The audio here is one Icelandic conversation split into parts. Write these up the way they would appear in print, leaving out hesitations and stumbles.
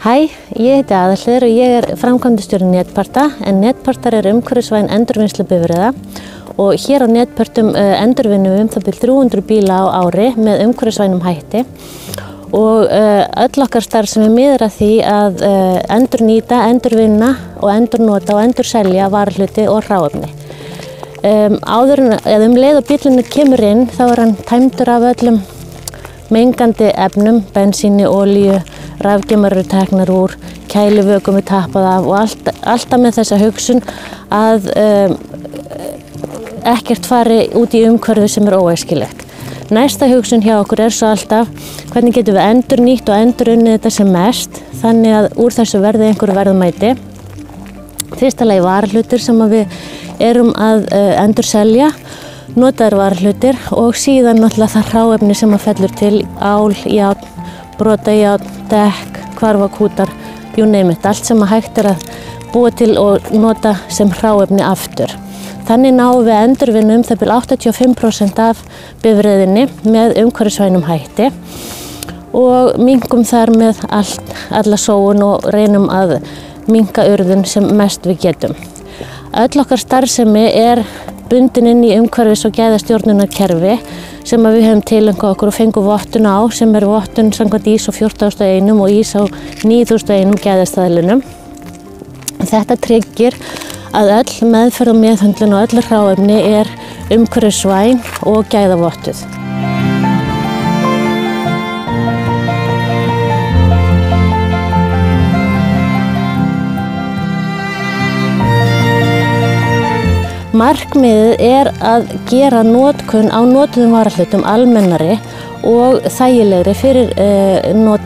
Hæ, ég heiti Aðalheiður og ég framkvæmdastjóri Netparta, en Netpartar umhverfisvæn endurvinnslubifreiða og hér á Netpartum endurvinnum það bil 300 bíla á ári með umhverfisvænum hætti og öll okkar starfsemi miðar að því að endurnýta, endurvinna og endurnota og endurselja varahluti og hráefni. Eða leið og bíllinn kemur inn þá hann tæmdur af öllum mengandi efnum, bensíni, olíu, rafgeymar eru teknar úr, kælivökum tappað af og alltaf með þessa hugsun að ekkert fari út í umhverfi sem óæskilegt. Næsta hugsun hjá okkur svo alltaf hvernig getum við endurnýtt og endurunnið þetta sem mest þannig að úr þessu verði einhverju verðmæti. Fyrsta lagi varahlutir sem við erum að endurselja, notaðir varahlutir og síðan náttúrulega það hráefni sem fellur til ál, járn, brotajárn, dekk, hvarfakútar, you name it, allt sem hægt að búa til og nota sem hráefni aftur. Þannig náum við endurvinna það bil 85% af bifreiðinni með umhverfisvænum hætti og minnkum þar með alla sóun og reynum að minnka urðun sem mest við getum. Öll okkar starfsemi bundin inn í umhverfis- og gæðastjórnunarkerfi sem við höfum tilengað okkur og fengum vottun á sem vottun samkvæmt ISO 14001 og ISO 9001 gæðastaðlinum. Þetta tryggir að öll meðferð og meðhöndlun og öll hráefni umhverfisvæn og gæðavottuð. Markmiðið að gera notkun á notuðum varahlutum almennari og þægilegri fyrir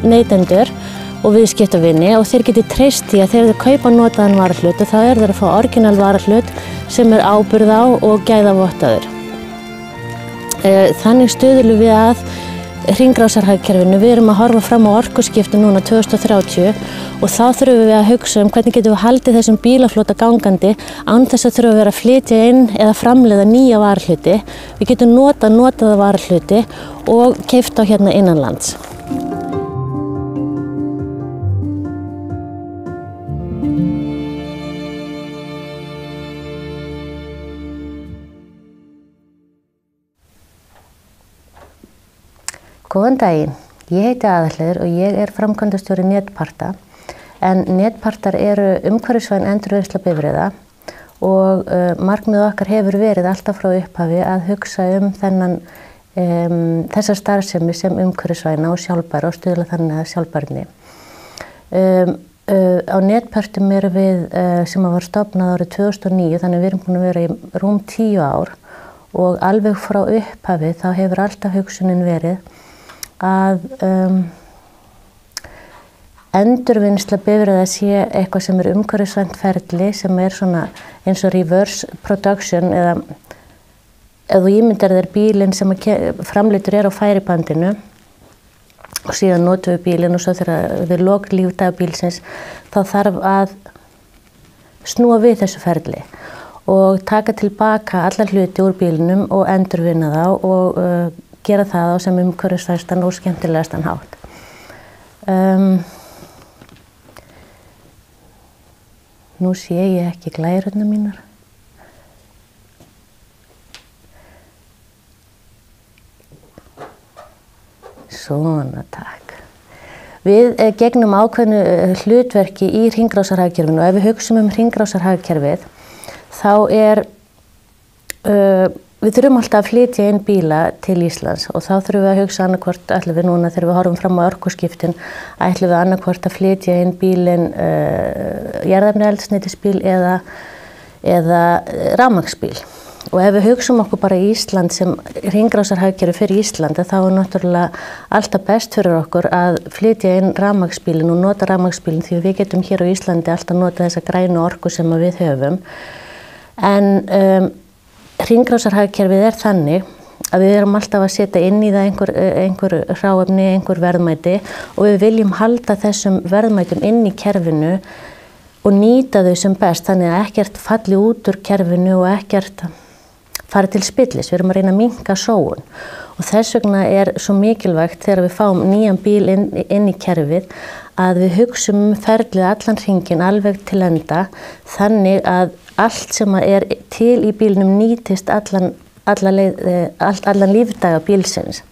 neytendur og viðskiptavini og þeir geti treyst því að þegar þeir kaupa notaðan varahluti þá þeir að fá orginal varahlut sem ábyrgð á og gæðavottaður. Þannig stuðlum við að hringrásarhagkerfinu. Við erum að horfa fram á orkuskipti núna 2030 og þá þurfum við að hugsa hvernig getum við haldið þessum bílaflota gangandi án þess að þurfum við að flytja inn eða framleiða nýja varahluti. Við getum notaða varahluti og keypt á hérna innanlands. Góðan daginn, ég heiti Aðalheiður og ég framkvæmdastjóri Netparta en Netpartar umhverfisvæn endurvinnslubifreiða og markmið okkar hefur verið alltaf frá upphafi að hugsa þessa starfsemi sem umhverfisvæna og sjálfbæra og stuðla þannig að sjálfbærni. Á Netpartum við sem var stofnað árið 2009 þannig við erum búin að vera í rúm 10 ár og alveg frá upphafi þá hefur alltaf hugsunin verið að endurvinnsla bifreiða sé eitthvað sem umhverfisvænt ferli sem svona eins og reverse production eða ef þú ímyndar þér bílinn sem framleiddur á færibandinu og síðan notum við bílinn og svo þegar við lok lífdaga bílsins þá þarf að snúa við þessu ferli og taka tilbaka alla hluti úr bílinnum og endurvinna þá og gera það á sem umhverfisvænstan og skemmtilegastan hátt. Nú sé ég ekki glærurnar mínar. Svona, takk. Við gegnum ákveðnu hlutverki í hringrásarhagkerfinu og ef við hugsum hringrásarhagkerfið þá við þurfum alltaf að flytja inn bíla til Íslands og þá þurfum við að hugsa annarkvort ætlum við núna þegar við horfum fram á orkuskiptin ætlum við annarkvort að flytja inn bílinn jarðefnaeldsneytisbíl eða rafmagnsbíl og ef við hugsum okkur bara Ísland sem hringrásarhagkerfi fyrir Ísland þá náttúrulega alltaf best fyrir okkur að flytja inn rafmagnsbílinn og nota rafmagnsbílinn því við getum hér á Íslandi alltaf nota þessa grænu orku sem við höfum en hringrásarhagkerfið þannig að við erum alltaf að setja inn í það einhver hráefni, einhver verðmæti og við viljum halda þessum verðmætum inn í kerfinu og nýta þau sem best þannig að ekkert falli út úr kerfinu og ekkert fari til spillis. Við erum að reyna að minnka sóun og þess vegna svo mikilvægt þegar við fáum nýjan bíl inn í kerfið að við hugsum ferlið allan hringinn alveg til enda þannig að allt sem til í bílnum nýtist allan lífdaga bílsins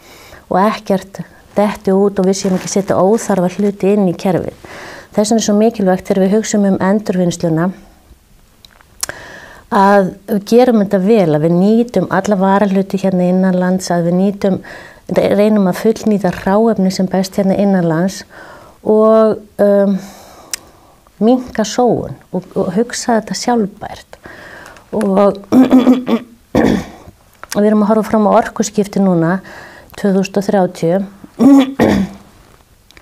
og ekkert detti út og við séum ekki setja óþarfa hluti inn í kerfið. Þess vegna svo mikilvægt þegar við hugsum endurvinnsluna að við gerum þetta vel, að við nýtum alla varahluti hérna innanlands, að við reynum að fullnýta hráefni sem best hérna innanlands og minnka sóun og hugsa þetta sjálfbært. Og við erum að horfa fram á orkuskipti núna 2030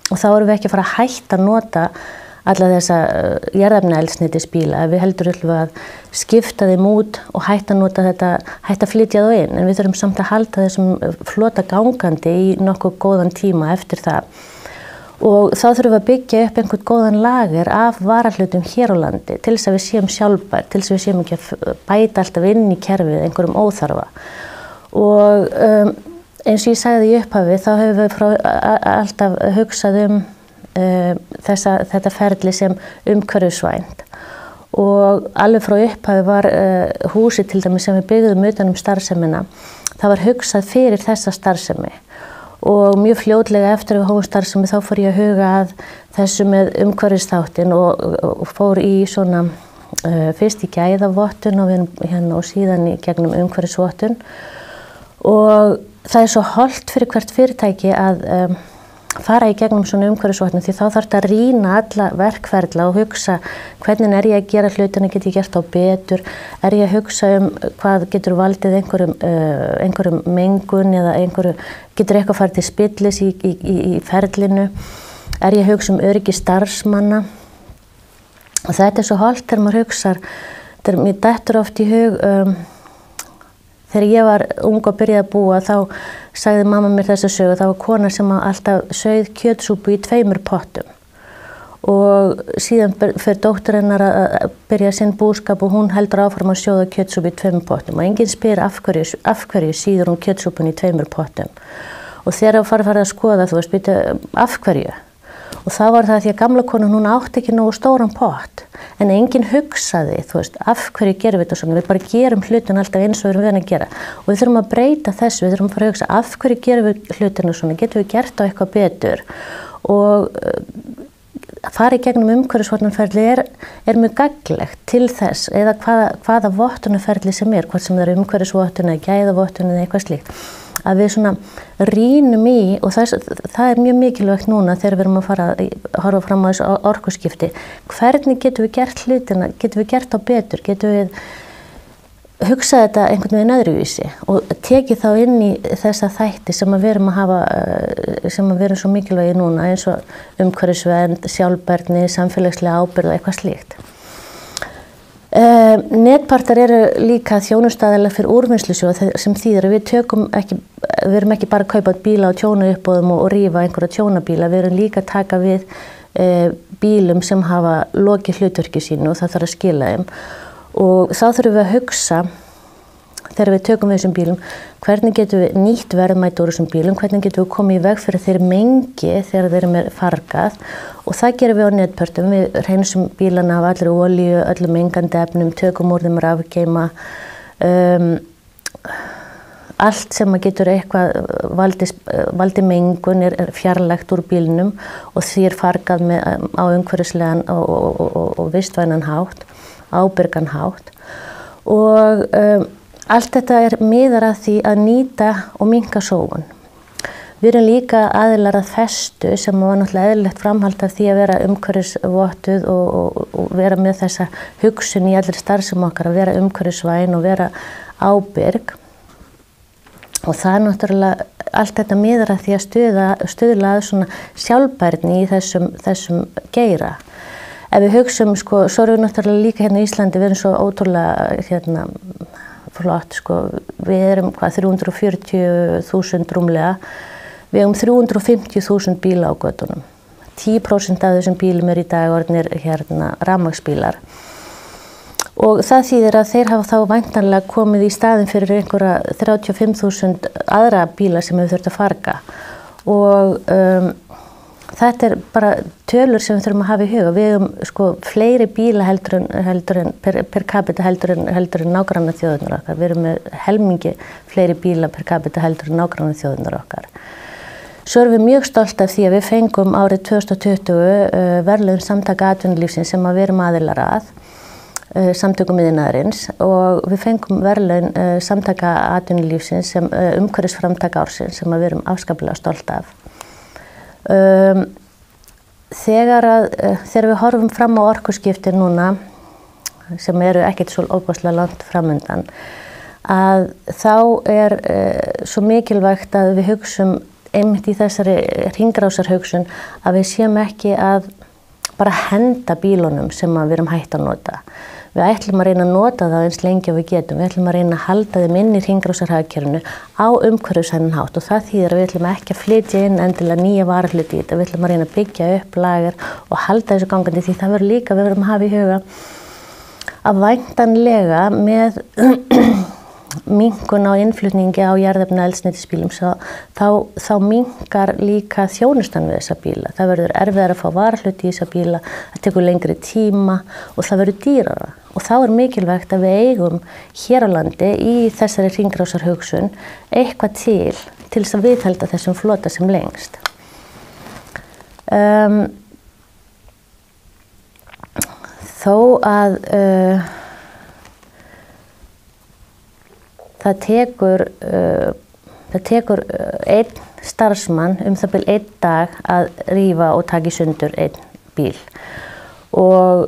og þá erum við ekki að fara að hætta að nota alla þessa jarðefnaeldsneytisbíla. Við heldur að skipta þeim út og hætta að nota þetta, hætta að flytja þá inn. En við þurfum samt að halda þessum flota gangandi í nokkuð góðan tíma eftir það. Og þá þurfum við að byggja upp einhvern góðan lager af varahlutum hér á landi til þess að við séum sjálfbær, til þess að við séum ekki að bæta alltaf inn í kerfið einhverjum óþarfa. Og eins og ég sagði í upphafi þá hefur við alltaf hugsað þetta ferli sem umhverfisvænt og alveg frá upphafi var húsið til dæmis sem við byggðum utan starfsemina, það var hugsað fyrir þessa starfsemi og mjög fljótlega eftir við hófum starfsemi þá fór ég að huga að þessu með umhverfisþáttinn og fór í svona fyrst í gæðavottun og síðan í gegnum umhverfisvottun og það svo hollt fyrir hvert fyrirtæki að fara í gegnum svona umhverfisvottun því þá þarf þetta að rýna alla verkferla og hugsa hvernig ég að gera hlutina, get ég gert á betur, ég að hugsa hvað getur valdið einhverjum mengun eða getur eitthvað farið til spillis í ferlinu, ég að hugsa öryggi starfsmanna og þetta svo hollt þegar maður hugsar, mér dettur oft í hug þegar ég var ung og byrjaði að búa þá sagði mamma mér þessa sögu, það var kona sem alltaf sauð kjötsúpu í 2 pottum og síðan fer dóttir hennar að byrja sinn búskap og hún heldur áfram að sjóða kjötsúpu í 2 pottum og enginn spyr af hverju síður hún kjötsúpun í 2 pottum og þegar farið að skoða þú veist, af hverju og þá var það því að gamla konan hún átti ekki nógu stóran pott en enginn hugsaði, þú veist, af hverju gerum við þetta svona, við bara gerum hlutin alltaf eins og við erum að gera og við þurfum að breyta þessu, við þurfum að fara að hugsa af hverju gerum við hlutina svona, getum við gert á eitthvað betur og fara í gegnum umhverfisvottunarferli mjög gagnlegt til þess eða hvaða vottunarferli sem hvort sem það umhverfisvottun eða gæðavottun eða eitthvað slíkt að við svona rýnum í og það mjög mikilvægt núna þegar við erum að fara að horfa fram á þessu orkuskipti. Hvernig getum við gert hlutina, getum við gert á betur, getum við hugsað þetta einhvern veginn öðruvísi og tekið þá inn í þessa þætti sem við erum að hafa, sem við erum svo mikilvægi núna eins og umhverfisvernd, sjálfbærni, samfélagslega ábyrgð og eitthvað slíkt. Netpartar eru líka þjónustaðilega fyrir úrvinnslusjóð sem þýðir að við erum ekki bara að kaupa bíla á tjónauppboðum og rífa einhverja tjónabíla, við erum líka að taka við bílum sem hafa lokið hlutverki sínu og það þarf að skila þeim og þá þurfum við að hugsa þegar við tökum við þessum bílum hvernig getum við nýtt verðmæti úr þessum bílum, hvernig getum við komið í veg fyrir þeir mengi þegar þeir eru fargað og það gerum við á netpörtum, við hreinsum bílana af allri olíu, öllum mengandi efnum, tökum úr þeim rafgeyma, allt sem getur eitthvað valdi mengun fjarlægt úr bílnum og því fargað á umhverfislegan og vistvænan hátt, ábyrgan hátt og allt þetta miðar að því að nýta og minnka sóun. Við erum líka aðilar að festu sem var náttúrulega eðlilegt framhald af því að vera umhverfisvottuð og vera með þessa hugsun í allir starfsemi okkar að vera umhverfisvæn og vera ábyrg. Og það náttúrulega allt þetta miðar að því að stuðla að svona sjálfbærni í þessum geira. Ef við hugsum, svo erum við náttúrulega líka hérna í Íslandi, við erum svo ótrúlega flott, við erum 340.000 rúmlega, við erum 350.000 bíla á götunum. 10% af þessum bílum í dag orðnir rafmagnsbílar. Og það þýðir að þeir hafa þá væntanlega komið í staðinn fyrir einhverja 35.000 aðra bíla sem við þurfum að farga. Og þetta bara tölur sem við þurfum að hafa í huga. Við höfum fleiri bíla heldur en per capita heldur en nágrannaþjóðirnar okkar. Við erum með helmingi fleiri bíla per capita heldur en nágrannaþjóðirnar okkar. Svo erum við mjög stolt af því að við fengum árið 2020 verðlaun Samtaka atvinnulífsins sem við erum aðilar að, Samtökum iðnaðarins, og við fengum verðlaun Samtaka atvinnulífsins sem umhverfisframtak ársins sem við erum afskaplega stolt af. Þegar við horfum fram á orkuskiptin núna, sem eru ekkert svo óbúslega langt framundan, að þá svo mikilvægt að við hugsum einmitt í þessari hringrásarhugsun að við séum ekki að bara henda bílunum sem við erum hætt að nota. Við ætlum að reyna að nota það eins lengi og við getum. Við ætlum að reyna að halda þeim inn í hringrásarhagkerfinu á umhverfisvænan hátt, og það þýðir að við ætlum ekki að flytja inn endilega nýja varahluti í þetta. Við ætlum að reyna að byggja upp lager og halda þessu gangandi, því það verður líka, við verðum að hafa í huga að væntanlega með minnkun á innflutningi á jarðefnaeldsneytisbílum þá minnkar líka þjónustan við þessa bíla. Það verður erfiðara að fá varahluti í þessa bíla, það tekur lengri tíma og það verður dýrara. Og þá mikilvægt að við eigum hér á landi í þessari hringrásarhugsun eitthvað til þess að viðhalda þessum flota sem lengst. Þó að það tekur einn starfsmann það bil einn dag að rífa og taka í sundur einn bíl. Og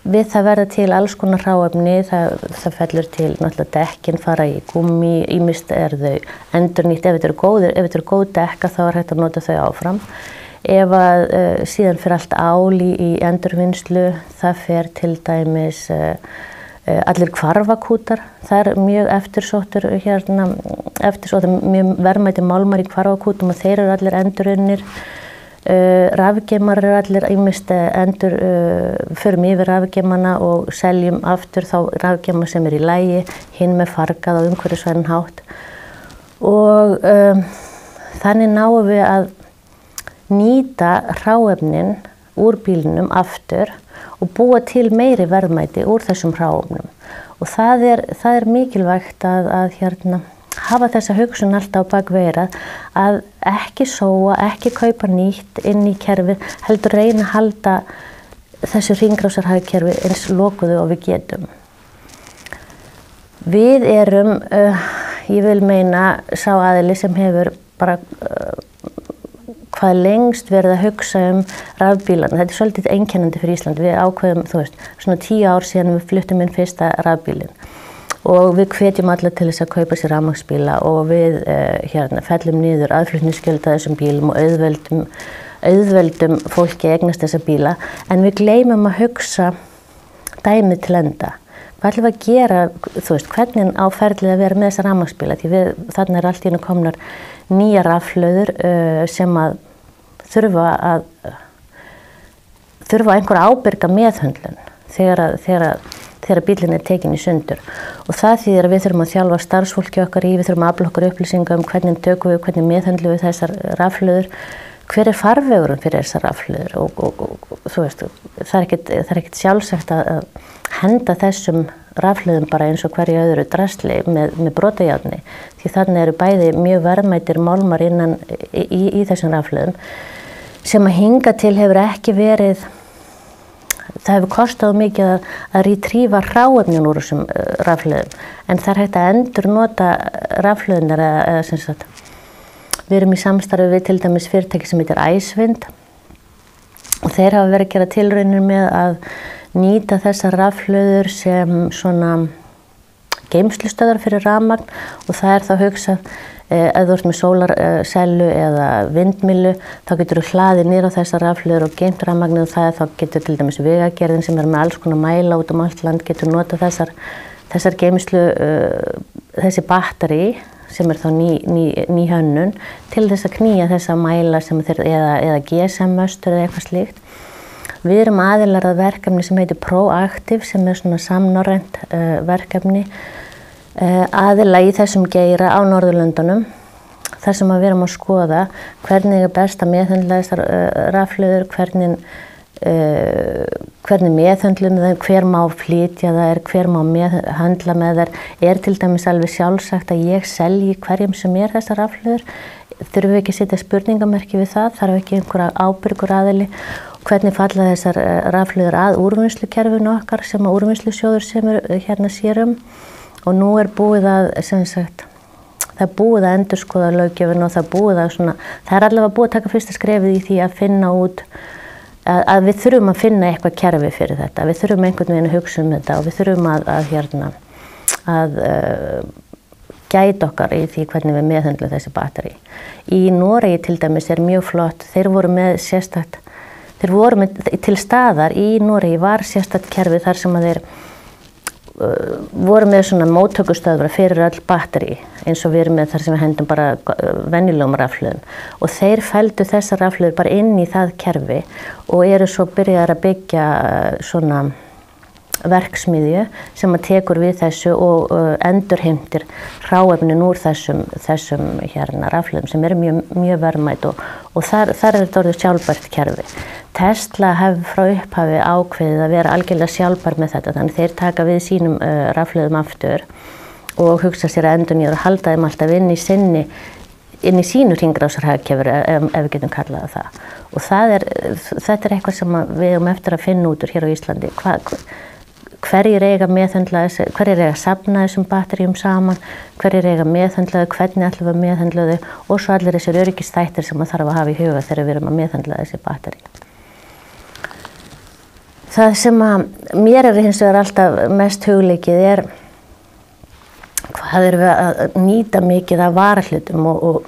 við það verða til alls konar hráefni, það fellur til náttúrulega dekkin fara í gúmmí, ýmist þau endurnýtt, ef þetta eru góð dekka þá hægt að nota þau áfram. Ef síðan fer allt ál í endurvinnslu, það fer til dæmis allir hvarfakútar, það mjög eftirsóttur mjög verðmætir málmar í hvarfakútum og þeir eru allir endurunnir. Rafgeymar eru allir ýmist förum yfir rafgeymana og seljum aftur þá rafgeyma sem í lagi, hinn með fargað á umhverfisvænan hátt. Og þannig náum við að nýta hráefnin úr bílnum aftur og búa til meiri verðmæti úr þessum hráefnum. Og það er mikilvægt að hafa þessa hugsun alltaf á bakveirað, að ekki sóa, ekki kaupa nýtt inn í kerfið, heldur reyna að halda þessu hringrásarhagkerfi eins lokuðu og við getum. Við erum, ég vil meina, sá aðili sem hefur bara hvað lengst verið að hugsa rafbílana. Þetta er svolítið einkennandi fyrir Ísland. Við ákveðum, svona 10 ár síðan við fluttum inn fyrsta rafbílinn. Og við hvetjum alla til þess að kaupa sér rafmagnsbíla og við fellum niður aðflutningsgjöld af þessum bílum og auðveldum fólki að eignast þessa bíla. En við gleymum að hugsa dæmið til enda. Hvað ætlum við að gera, hvernig á ferlið að vera með þessa rafmagnsbíla? Því þarna allt í einu komnar nýjar rafhlöður sem að þurfa einhver ábyrga meðhöndlun þegar bílinn er tekinn í sundur. Og það þýðir að við þurfum að þjálfa starfsfólki okkar við þurfum að afla okkur upplýsinga hvernig tökum við, hvernig meðhöndlum við þessar rafhlöður, hver er farvegurinn fyrir þessar rafhlöður og það er ekkert sjálfsagt að henda þessum rafhlöðum bara eins og hverju öðru drasli með brotajárni, því þannig eru bæði mjög verðmætir málmar innan í þessum rafhlöðum sem að hinga til hefur ekki verið, það hefur kostað mikið að ritrífa hráefnin úr þessum rafhlöðum, en það er hægt að endurnota rafhlöðunar eða sem sagt, við erum í samstarfi við til dæmis fyrirtæki sem heitir Æsvind og þeir hafa verið að gera tilraunir með að nýta þessar rafhlöður sem svona geymslustöðvar fyrir rafmagn og það er þá hugsað ef þú ert með sólarsellu eða vindmyllu þá getur þú hlaðið niður á þessar rafhlöður og geymt rafmagnið og það þá getur til dæmis Vegagerðin sem er með alls konar mæla út allt land getur notað þessar geymslu, þessi batteri sem er þá ný hönnun til þess að knýja þessa mæla sem eða GSM-möstur eða eitthvað slíkt. Við erum aðilar að verkefni sem heitir Proactive sem svona samnorrænt verkefni aðila í þessum geira á Norðurlöndunum þar sem við erum að skoða hvernig best að meðhöndla þessar rafhlöður, hvernig meðhöndlum það, hver má flytja það, hver má meðhöndla með þær, til dæmis alveg sjálfsagt að ég selji hverjum sem þessar rafhlöður, þurfum við ekki að setja spurningamerki við það, þarf ekki einhverja ábyrgur aðili, hvernig falla þessar rafhlöður að úrvinnslukerfinu okkar sem að úrvinnslusjóður sem hérna sér og nú búið að, sem sagt, það búið að endurskoða löggjöfina og það allavega búið að taka fyrsta skrefið í því að finna út að við þurfum að finna eitthvað kerfi fyrir þetta, við þurfum einhvern veginn að hugsa þetta og við þurfum að gæta okkar í því hvernig við meðhöndlum þessi batteri. Í Noregi til dæmis mjög flott, þeir voru til staðar í Noregi var sérstakt kerfi þar sem að þeir voru með svona móttökustöðvar fyrir öll batteri eins og við erum með þar sem við hendum bara venjulegum rafhlöðum og þeir fældu þessar rafhlöður bara inn í það kerfi og eru svo byrjaðar að byggja svona verksmiðju sem að tekur við þessu og endurheimtir hráefnin úr þessum rafhlöðum sem eru mjög verðmæt og þar þetta orðið sjálfbært kerfi. Tesla hefur frá upphafi ákveðið að vera algjörlega sjálfbær með þetta, þannig þeir taka við sínum rafhlöðum aftur og hugsa sér að endurnýja og halda þeim alltaf inn í sínu hringrásarhagkerfi ef við getum kallað það. Og þetta eitthvað sem við eigum eftir að finna út úr hér á Íslandi. Hverjir eiga meðhöndla þessu, hverjir eiga að safna þessum batteríum saman, hverjir eiga meðhöndla þau, hvernig ætlum við að meðhöndla þau og svo allir þessir öryggisþættir sem maður þarf að hafa í huga þegar við erum að meðhöndla þessi batterí. Það sem að mér hins vegar alltaf mest hugleikið hvað erum við að nýta mikið af varahlutum og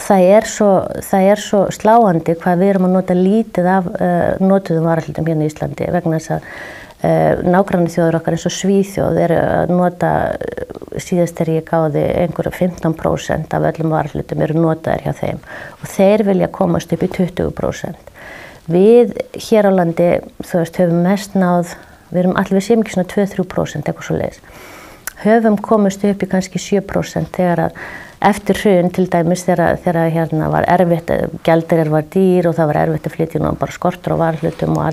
það svo sláandi hvað við erum að nota lítið af notuðum varahlutum hérna í Íslandi vegna þess að nágrannaþjóðir okkar eins og Svíþjóð að nota, síðast þegar ég gáði einhverja 15% af öllum varahlutum eru notaðir hjá þeim og þeir vilja komast upp í 20%. Við hér á landi, höfum mest náð, við séum ekki svona 2-3% eitthvað svoleiðis. Höfum komist upp í kannski 7% þegar að eftir hrun til dæmis þegar hérna var erfitt, gjaldeyrir var dýr og það var erfitt að flytja og bara skortur á varahlutum og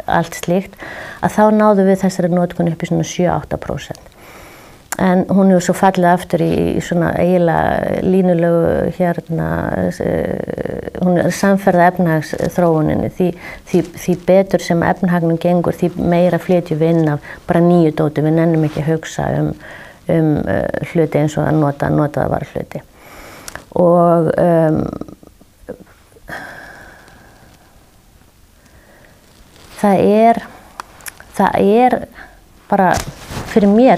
allt slíkt, að þá náðum við þessari notkun upp í svona 7-8%. En hún hefur svo fallið aftur í svona eiginlega línulegu hún samferða efnahagsþróuninni. Því betur sem efnahagnum gengur, því meira flytjum við inn af bara nýju dóti. Við nennum ekki að hugsa hluti eins og að notaða varahluti. Og það er bara fyrir mér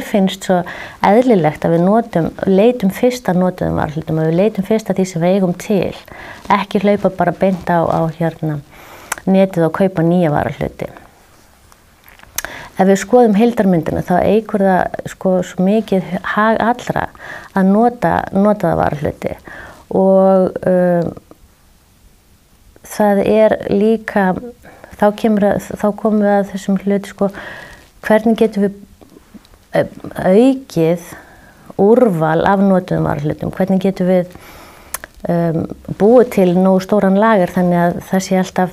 finnst svo eðlilegt að við leitum fyrst að notuðum varahlutum og við leitum fyrst að því sem við eigum til. Ekki hlaupa bara beint á netið og kaupa nýja varahluti. Ef við skoðum heildarmyndina þá eykur það svo mikið hag allra að nota varahluti og það líka, þá komum við að þessum hluti hvernig getum við aukið úrval af notuðum varahlutum, hvernig getum við búið til nógu stóran lager þannig að það sé alltaf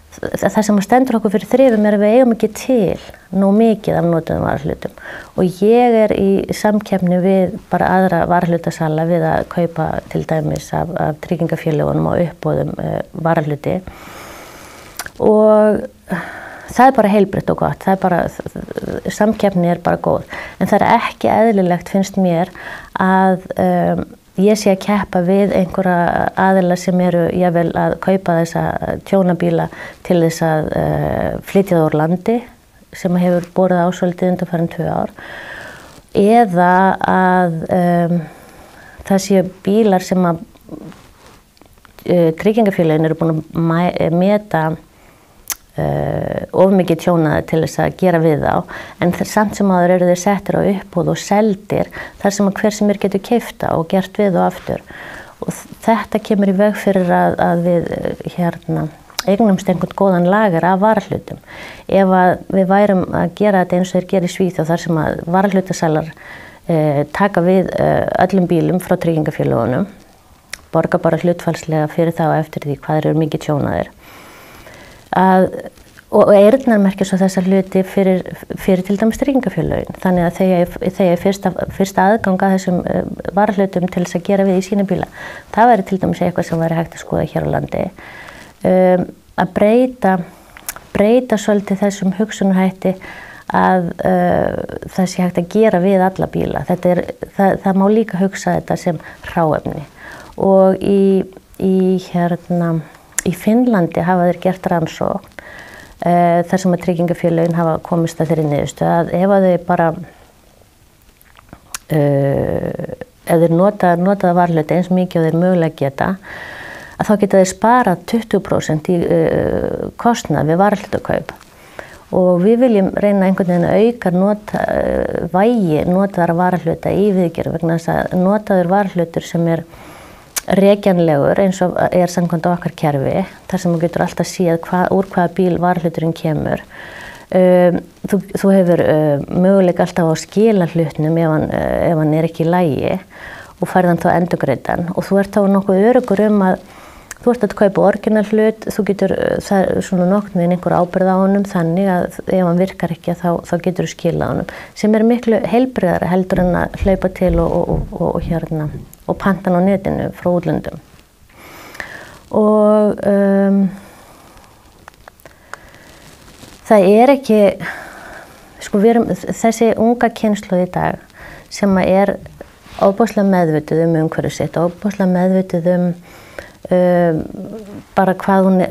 það sem stendur okkur fyrir þrifum að við eigum ekki til nógu mikið af notuðum varahlutum og ég í samkeppni við bara aðra varahlutasala við að kaupa til dæmis af tryggingafélögunum á uppboðum varahluti og það bara heilbrigt og gott, samkeppni bara góð, en það ekki eðlilegt finnst mér að ég sé að keppa við einhverja aðila sem eru jafnvel að kaupa þessa tjónabíla til þess að flytja það úr landi sem hefur borið á svolítið undanfarin 2 ár eða að það séu bílar sem að tryggingafélögin eru búin að meta of mikið tjónaði til þess að gera við þá en samt sem áður eru þeir settir á uppboð og seldir þar sem að hver sem getur keypta og gert við og aftur og þetta kemur í veg fyrir að við eignumst einhvern góðan lager af varahlutum. Ef við værum að gera þetta eins og þeir gera í Svíþjóð þar sem að varahlutasælar taka við öllum bílum frá tryggingafélögunum, borga bara hlutfallslega fyrir það og eftir því hvað eru mikið tjónaðir. Og eyrnamerkja svo þessa hluti fyrir til dæmis tryggingafélögin. Þannig að þegar fyrsta aðgang að þessum varahlutum til þess að gera við í sína bíla. Það væri til dæmis eitthvað sem væri hægt að skoða hér á landi. Að breyta svolítið þessum hugsunarhætti að það sé hægt að gera við alla bíla. Það má líka hugsa þetta sem hráefni. Og í Finnlandi hafa þeir gert rannsókn þar sem að tryggingafélögin hafa komist að þeirri niðurstöðu að ef að þau bara ef þeir nota varahluti eins mikið og þeir mögulega geta að þá geta þeir sparað 20% í kostnað við varahlutakaup og við viljum reyna einhvern veginn að auka vægi notaðra varahluta í viðgerð vegna þess að notaður varahlutur sem rekjanlegur eins og samkvæmt á okkar kerfi þar sem þú getur alltaf séð úr hvaða bíl varahluturinn kemur. Þú hefur möguleika alltaf á að skila hlutnum ef hann ekki í lagi og færð hann þá endurgreiddan og þú ert þá nokkuð öruggur að þú ert að kaupa orginal hlut, þú getur svona nokkurn veginn einhver ábyrgð á honum þannig að ef hann virkar ekki þá getur þú skilað honum sem miklu heilbrigðara heldur en að hlaupa til og panta hann á netinu frá útlöndum. Og það ekki, sko þessi unga kynslóð í dag sem ofboðslega meðvituð umhverfið sitt, ofboðslega meðvituð bara hvað hún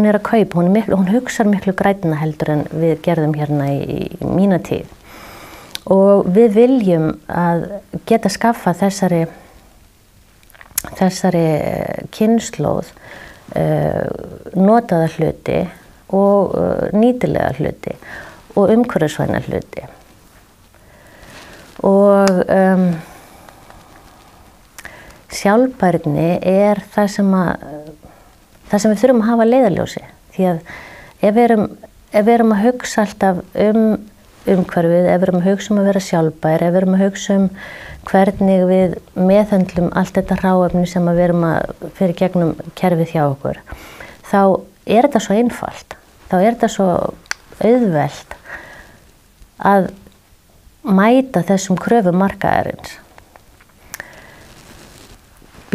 að kaupa. Hún hugsar miklu grænna heldur en við gerðum hérna í mína tíð. Og við viljum að geta skaffað þessari kynslóð notaða hluti og nýtilega hluti og umhverfisvæna hluti. Og sjálfbærni það sem við þurfum að hafa leiðarljósi. Því að ef við erum að hugsa alltaf umhverfið, ef við erum að hugsa að vera sjálfbær, ef við erum að hugsa hvernig við meðhöndlum allt þetta hráefni sem við erum að fyrir gegnum kerfið hjá okkur, þá þetta svo einfalt. Þá þetta svo auðvelt að mæta þessum kröfum markaðarins.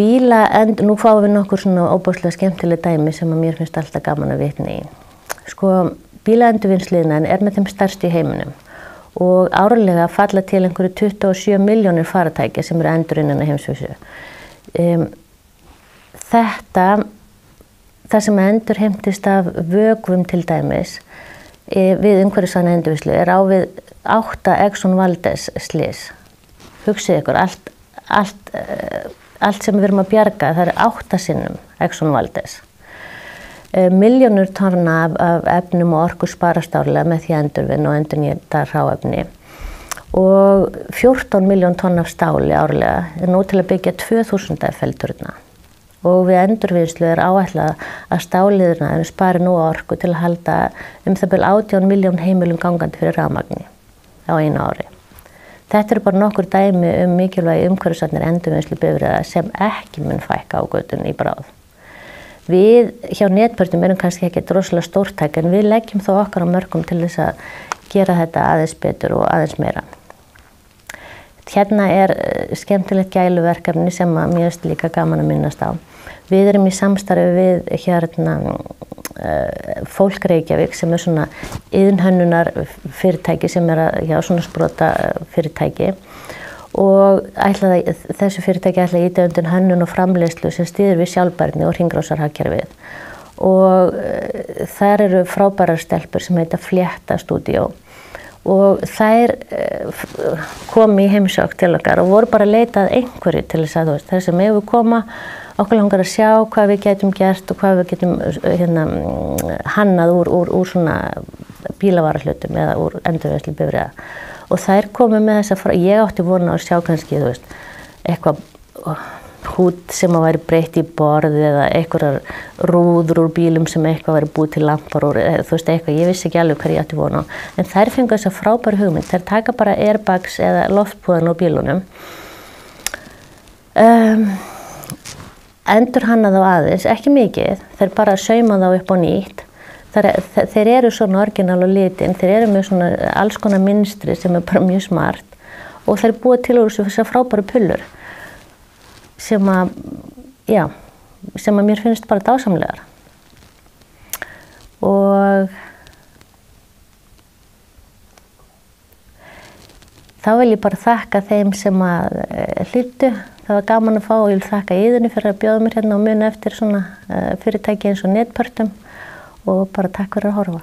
Nú fáum við nokkur svona óbúslega skemmtileg dæmi sem mér finnst alltaf gaman að vitna í. Sko, bílaendurvinnsliðnan með þeim stærstu í heiminum og árlega falla til einhverju 27 milljónir faratækja sem endurunnin á heimsvísu. Það sem endurheimtist af vökvum til dæmis við umhverfisvæna endurvinnslu á við 8 Exxon Valdez slys. Hugsið ykkur, allt sem við erum að bjarga, það 8 sinnum Exxon Valdez. Milljónir tonna af efnum og orku sparast árlega með því endurvinn og endurnýta hráefni og 14 milljón tonn af stáli árlega nóg til að byggja 2000 FL-turna. Og við endurvinnslu áætlað að stáliðurna spari nú orku til að halda það bil 18 milljón heimilum gangandi fyrir rafmagni á einu ári. Þetta bara nokkur dæmi mikilvægi umhverfisvænnar endurvinnslubifreiða sem ekki mun fækka á götunni í bráð. Við hjá Netbörnum erum kannski ekki rosalega stórtæk en við leggjum þó okkar á mörkum til þess að gera þetta aðeins betur og aðeins meira. Hérna skemmtilegt gæluverkefni sem mér finnst líka gaman að minnast á. Við erum í samstarfi við Fólk Reykjavík sem svona iðnhönnunar fyrirtæki sem svona sprota fyrirtæki og þessu fyrirtæki ætla að ýta undir hönnun og framleiðslu sem styður við sjálfbærni og hringrásarhagkerfið. Og þar eru frábærar stelpur sem heita Flétta Studio og þær komu í heimsókn til okkar og voru bara að leita að einhverju til þess að þessi megu koma. Okkur langar að sjá hvað við getum gert og hvað við getum hannað úr svona bílavarahlutum eða úr endurvinnslubifreiða. Og þær komu með ég átti vona að sjá kannski eitthvað hút sem að væri breytt í borð eða einhverjar rúður úr bílum sem eitthvað væri búið til lampar úr, þú veist eitthvað, ég vissi ekki alveg hvað ég átti von á. En þær fengu þessa frábæru hugmynd, þær taka bara airbags eða loftpúðan á bílunum, endurhanna þá aðeins, ekki mikið, þeir bara sauma þá upp á nýtt. Þeir eru svona orginal og litin, þeir eru með svona alls konar mynstri sem er bara mjög smart og þeir búa til úr þessar frábæru pullur sem að mér finnst bara dásamlegar. Og þá vil ég bara þakka þeim sem að hlýddu. Það var gaman að fá og ég vil þakka Iðunni fyrir að bjóða mér hérna og muna eftir svona fyrirtæki eins og Netpörtum og bara takk fyrir að horfa.